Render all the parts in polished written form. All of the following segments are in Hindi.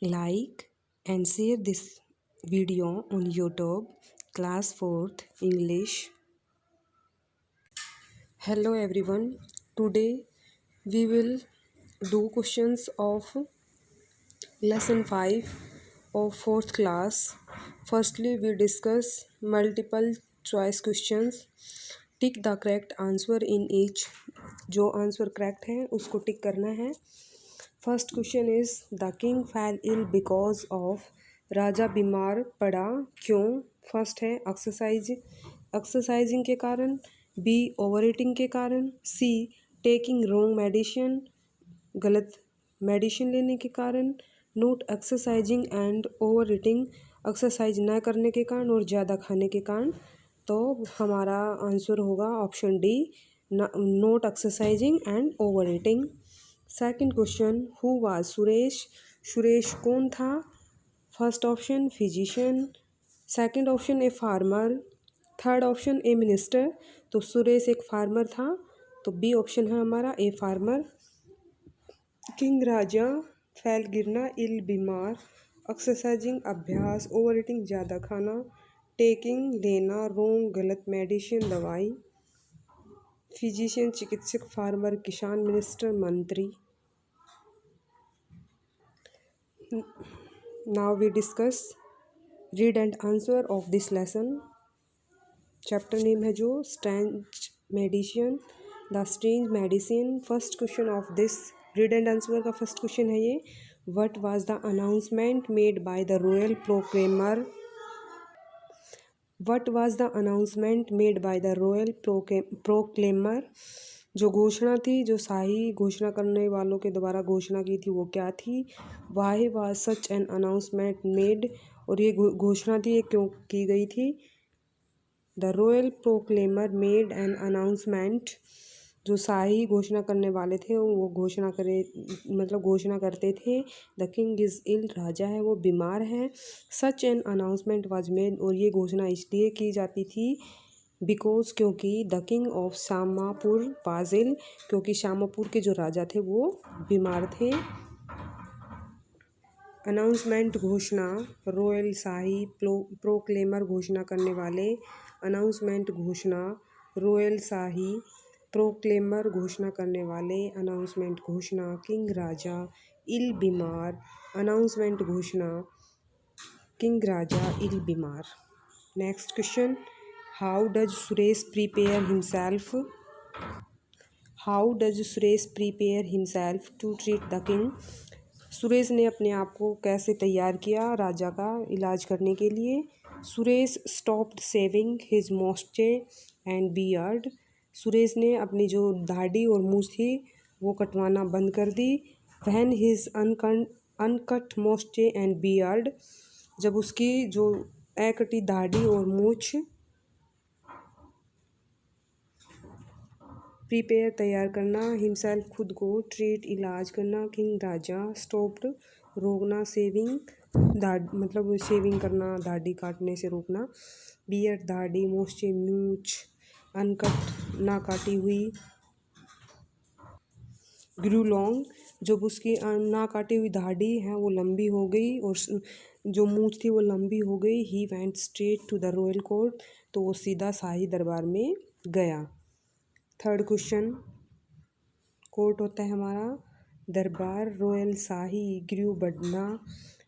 Like and share this video on YouTube, class 4th English. Hello everyone, today we will do questions of lesson 5 of 4th class. Firstly, we discuss multiple choice questions. Tick the correct answer in each. जो आंसर करेक्ट है उसको टिक करना है. First question is the king फैल इल बिकॉज ऑफ. राजा बीमार पड़ा क्यों. फर्स्ट है एक्सरसाइजिंग के कारण, बी ओवर ईटिंग के कारण, सी टेकिंग रॉन्ग मेडिसिन गलत मेडिसिन लेने के कारण, not exercising and over eating exercise न करने के कारण और ज़्यादा खाने के कारण. तो हमारा आंसर होगा option D, not exercising and over eating. Second question, who was Suresh. Suresh कौन था. First option physician, second option a farmer, third option A minister. तो सुरेश एक फार्मर था, तो बी ऑप्शन है हमारा ए फार्मर. किंग राजा, फैल गिरना, इल बीमार, एक्सरसाइजिंग अभ्यास, ओवर ईटिंग ज़्यादा खाना, टेकिंग लेना, रोंग गलत मेडिसिन दवाई, फिजिशियन चिकित्सक, फार्मर किसान, मिनिस्टर मंत्री. Now we discuss read and answer of this lesson. Chapter name है जो strange medicine, the strange medicine. First question of this read and answer का फर्स्ट क्वेश्चन है ये. What was the announcement made by the royal proclaimer. What was the announcement made by the royal proclaimer. जो घोषणा थी, जो शाही घोषणा करने वालों के द्वारा घोषणा की थी, वो क्या थी. Why was such an announcement made. और ये घोषणा थी, ये क्यों की गई थी. The royal proclaimer made an announcement. जो शाही घोषणा करने वाले थे वो घोषणा करते थे. The king is ill. राजा है वो बीमार है. Such an announcement was made. और ये घोषणा इसलिए की जाती थी बिकॉज क्योंकि the king of Shamapur was ill. क्योंकि शामापुर के जो राजा थे वो बीमार थे. अनाउंसमेंट घोषणा, रॉयल शाही, प्रोक्लेमर घोषणा करने वाले, अनाउंसमेंट घोषणा, रॉयल शाही, प्रोक्लेमर घोषणा करने वाले, अनाउंसमेंट घोषणा, किंग राजा, इल बीमार, अनाउंसमेंट घोषणा, किंग राजा, इल बीमार. Next question, how does Suresh prepare himself. How does Suresh prepare himself to treat the king. Suresh ने अपने आप को कैसे तैयार किया राजा का इलाज करने के लिए. Suresh stopped shaving his moustache and beard. Suresh ने अपनी जो दाढ़ी और मूछ थी वो कटवाना बंद कर दी. When his uncut moustache and beard. जब उसकी जो एकटी दाढ़ी और मूछ, प्रिपेयर तैयार करना, हिमसेल्फ खुद को, ट्रीट इलाज करना, किंग राजा, स्टॉप्ड रोकना, सेविंग मतलब शेविंग करना, दाढ़ी काटने से रोकना, बियर्ड दाढ़ी, मोस्टे मूछ, अनकट ना काटी हुई, ग्रू लॉन्ग जब उसकी ना काटी हुई दाढ़ी है वो लंबी हो गई और जो मूछ थी वो लंबी हो गई. He went straight to the royal court. तो वो सीधा शाही दरबार में गया. थर्ड क्वेश्चन, कोर्ट होता है हमारा दरबार, रॉयल शाही, ग्रू बढ़ना,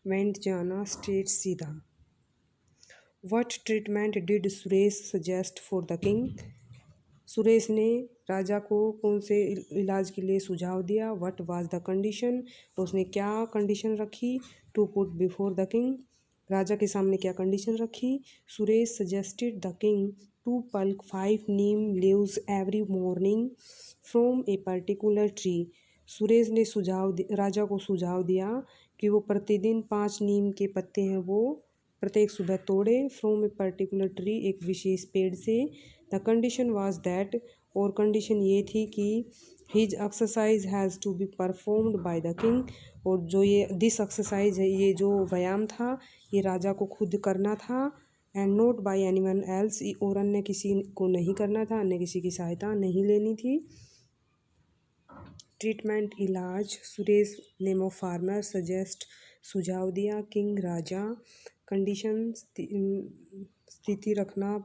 वेंट जाना, स्ट्रेट सीधा. What treatment did Suresh suggest for the king. Suresh ने राजा को कौन से इलाज के लिए सुझाव दिया. What was the condition. उसने क्या कंडीशन रखी. To put before the king. राजा के सामने क्या कंडीशन रखी. Suresh suggested the king to pluck 5 neem leaves every morning from a particular tree. Suresh ने राजा को सुझाव दिया कि वो प्रतिदिन 5 नीम के पत्ते हैं वो प्रत्येक सुबह तोड़े. फ्रॉम ए पर्टिकुलर ट्री, एक विशेष पेड़ से. The condition was that. और कंडीशन ये थी कि his exercise has to be performed by the king. और जो ये दिस एक्सरसाइज है, ये जो व्यायाम था ये राजा को खुद करना था. And not bye anyone else. और अन्य किसी को नहीं करना था, अन्य किसी की सहायता नहीं लेनी थी. ट्रीटमेंट इलाज, Suresh name of farmer, suggest सुझाव दिया, किंग राजा, कंडीशन स्थिति रखना,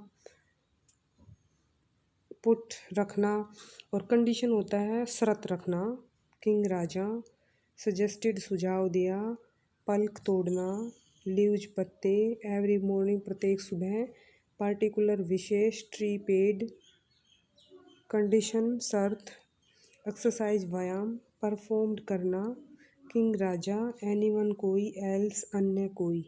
पुट रखना, और कंडीशन होता है शर्त रखना। किंग राजा, सजेस्टेड सुझाव दिया, पल्क तोड़ना, लीव्स पत्ते, एवरी मॉर्निंग प्रत्येक सुबह, पार्टिकुलर विशेष, ट्री पेड, कंडीशन शर्त, एक्सरसाइज व्यायाम, परफॉर्म्ड करना। किंग राजा, एनीवन कोई, एल्स अन्य कोई।